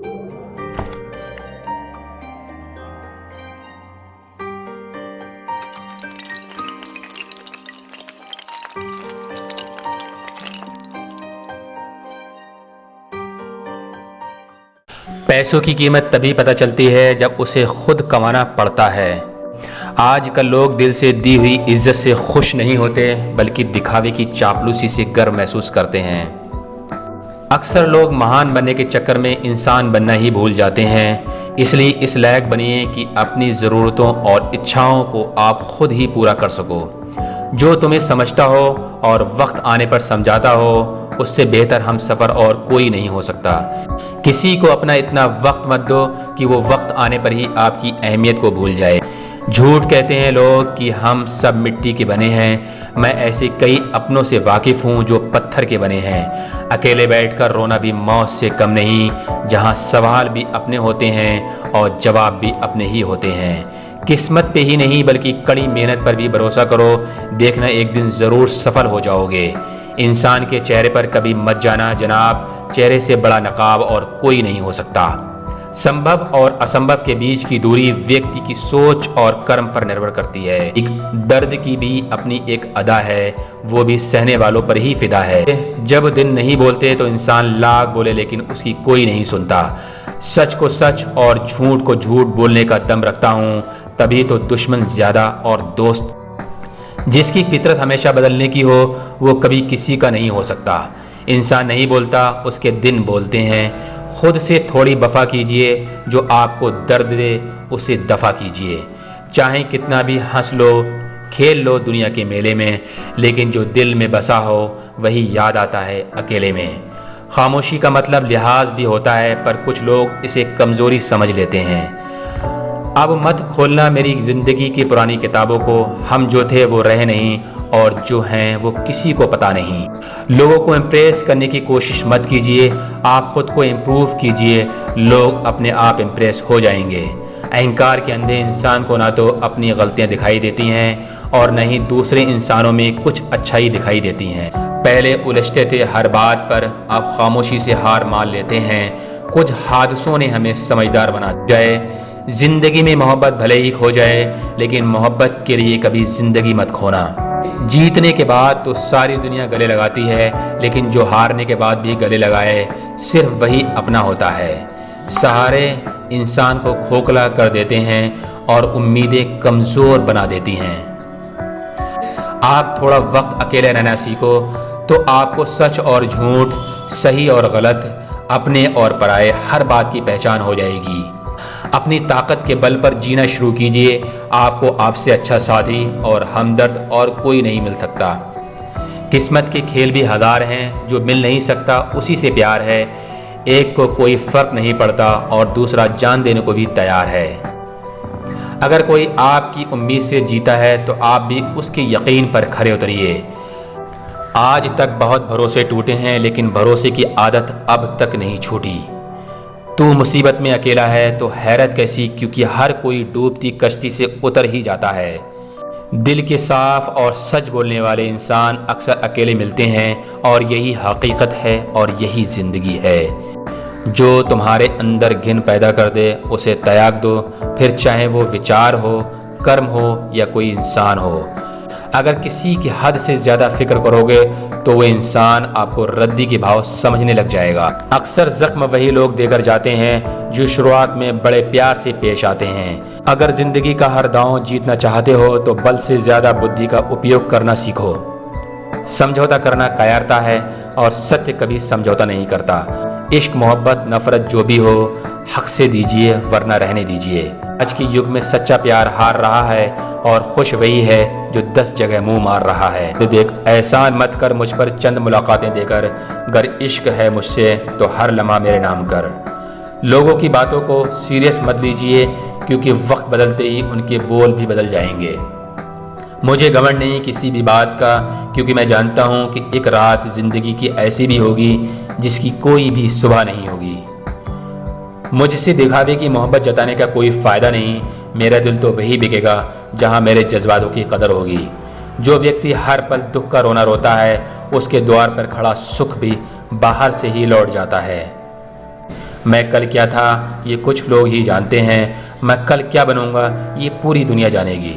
पैसों की कीमत तभी पता चलती है जब उसे खुद कमाना पड़ता है। आजकल लोग दिल से दी हुई इज्जत से खुश नहीं होते, बल्कि दिखावे की चापलूसी से गर्व महसूस करते हैं। अक्सर लोग महान बनने के चक्कर में इंसान बनना ही भूल जाते हैं। इसलिए इस लायक बनिए कि अपनी ज़रूरतों और इच्छाओं को आप खुद ही पूरा कर सको। जो तुम्हें समझता हो और वक्त आने पर समझाता हो, उससे बेहतर हम सफ़र और कोई नहीं हो सकता। किसी को अपना इतना वक्त मत दो कि वो वक्त आने पर ही आपकी अहमियत को भूल जाए। झूठ कहते हैं लोग कि हम सब मिट्टी के बने हैं। मैं ऐसे कई अपनों से वाकिफ़ हूँ जो पत्थर के बने हैं। अकेले बैठकर रोना भी मौत से कम नहीं, जहाँ सवाल भी अपने होते हैं और जवाब भी अपने ही होते हैं। किस्मत पे ही नहीं बल्कि कड़ी मेहनत पर भी भरोसा करो, देखना एक दिन ज़रूर सफल हो जाओगे। इंसान के चेहरे पर कभी मत जाना जनाब, चेहरे से बड़ा नकाब और कोई नहीं हो सकता। संभव और असंभव के बीच की दूरी व्यक्ति की सोच और कर्म पर निर्भर करती है। एक दर्द की भी अपनी एक अदा है, वो भी सहने वालों पर ही फिदा है। जब दिन नहीं बोलते तो इंसान लाख बोले लेकिन उसकी कोई नहीं सुनता। सच को सच और झूठ को झूठ बोलने का दम रखता हूँ, तभी तो दुश्मन ज्यादा और दोस्त। जिसकी फितरत हमेशा बदलने की हो वो कभी किसी का नहीं हो सकता। इंसान नहीं बोलता, उसके दिन बोलते हैं। खुद से थोड़ी वफा कीजिए, जो आपको दर्द दे उसे दफा कीजिए। चाहे कितना भी हंस लो खेल लो दुनिया के मेले में, लेकिन जो दिल में बसा हो वही याद आता है अकेले में। खामोशी का मतलब लिहाज भी होता है, पर कुछ लोग इसे कमज़ोरी समझ लेते हैं। अब मत खोलना मेरी ज़िंदगी की पुरानी किताबों को, हम जो थे वो रहे नहीं और जो हैं वो किसी को पता नहीं। लोगों को इम्प्रेस करने की कोशिश मत कीजिए, आप खुद को इम्प्रूव कीजिए, लोग अपने आप इम्प्रेस हो जाएंगे। अहंकार के अंधे इंसान को ना तो अपनी गलतियां दिखाई देती हैं और न ही दूसरे इंसानों में कुछ अच्छाई दिखाई देती हैं। पहले उलझते थे हर बात पर, अब खामोशी से हार मान लेते हैं। कुछ हादसों ने हमें समझदार बना दिया। जिंदगी में मोहब्बत भले ही खो जाए, लेकिन मोहब्बत के लिए कभी जिंदगी मत खोना। जीतने के बाद तो सारी दुनिया गले लगाती है, लेकिन जो हारने के बाद भी गले लगाए सिर्फ वही अपना होता है। सहारे इंसान को खोखला कर देते हैं और उम्मीदें कमज़ोर बना देती हैं। आप थोड़ा वक्त अकेले रहना सीखो तो आपको सच और झूठ, सही और गलत, अपने और पराये हर बात की पहचान हो जाएगी। अपनी ताकत के बल पर जीना शुरू कीजिए। आपको आपसे अच्छा साथी और हमदर्द और कोई नहीं मिल सकता। किस्मत के खेल भी हजार हैं, जो मिल नहीं सकता उसी से प्यार है। एक को कोई फर्क नहीं पड़ता और दूसरा जान देने को भी तैयार है। अगर कोई आपकी उम्मीद से जीता है तो आप भी उसके यकीन पर खरे उतरिए। आज तक बहुत भरोसे टूटे हैं, लेकिन भरोसे की आदत अब तक नहीं छूटी। तू मुसीबत में अकेला है तो हैरत कैसी, क्योंकि हर कोई डूबती कश्ती से उतर ही जाता है। दिल के साफ और सच बोलने वाले इंसान अक्सर अकेले मिलते हैं और यही हकीकत है और यही ज़िंदगी है। जो तुम्हारे अंदर घिन पैदा कर दे उसे त्याग दो, फिर चाहे वो विचार हो, कर्म हो या कोई इंसान हो। अगर किसी की हद से ज़्यादा फिक्र करोगे तो वो इंसान आपको रद्दी के भाव समझने लग जाएगा। अक्सर जख्म वही लोग देकर जाते हैं जो शुरुआत में बड़े प्यार से पेश आते हैं। अगर ज़िंदगी का हर दांव जीतना चाहते हो तो बल से ज़्यादा बुद्धि का उपयोग करना सीखो। समझौता करना कायरता है और सत्य कभी समझौता नहीं करता। इश्क, मोहब्बत, नफरत जो भी हो हक से दीजिए, वरना रहने दीजिए। आज के युग में सच्चा प्यार हार रहा है और खुश वही है जो 10 जगह मुंह मार रहा है। तो देख, एहसान मत कर मुझ पर चंद मुलाकातें देकर, अगर इश्क है मुझसे तो हर लम्हा मेरे नाम कर। लोगों की बातों को सीरियस मत लीजिए, क्योंकि वक्त बदलते ही उनके बोल भी बदल जाएंगे। मुझे घमंड नहीं किसी भी बात का, क्योंकि मैं जानता हूँ कि एक रात जिंदगी की ऐसी भी होगी जिसकी कोई भी सुबह नहीं होगी। मुझसे दिखावे की मोहब्बत जताने का कोई फ़ायदा नहीं। मेरा दिल तो वही बिकेगा जहाँ मेरे जज्बातों की कदर होगी। जो व्यक्ति हर पल दुख का रोना रोता है, उसके द्वार पर खड़ा सुख भी बाहर से ही लौट जाता है। मैं कल क्या था ये कुछ लोग ही जानते हैं, मैं कल क्या बनूंगा ये पूरी दुनिया जानेगी।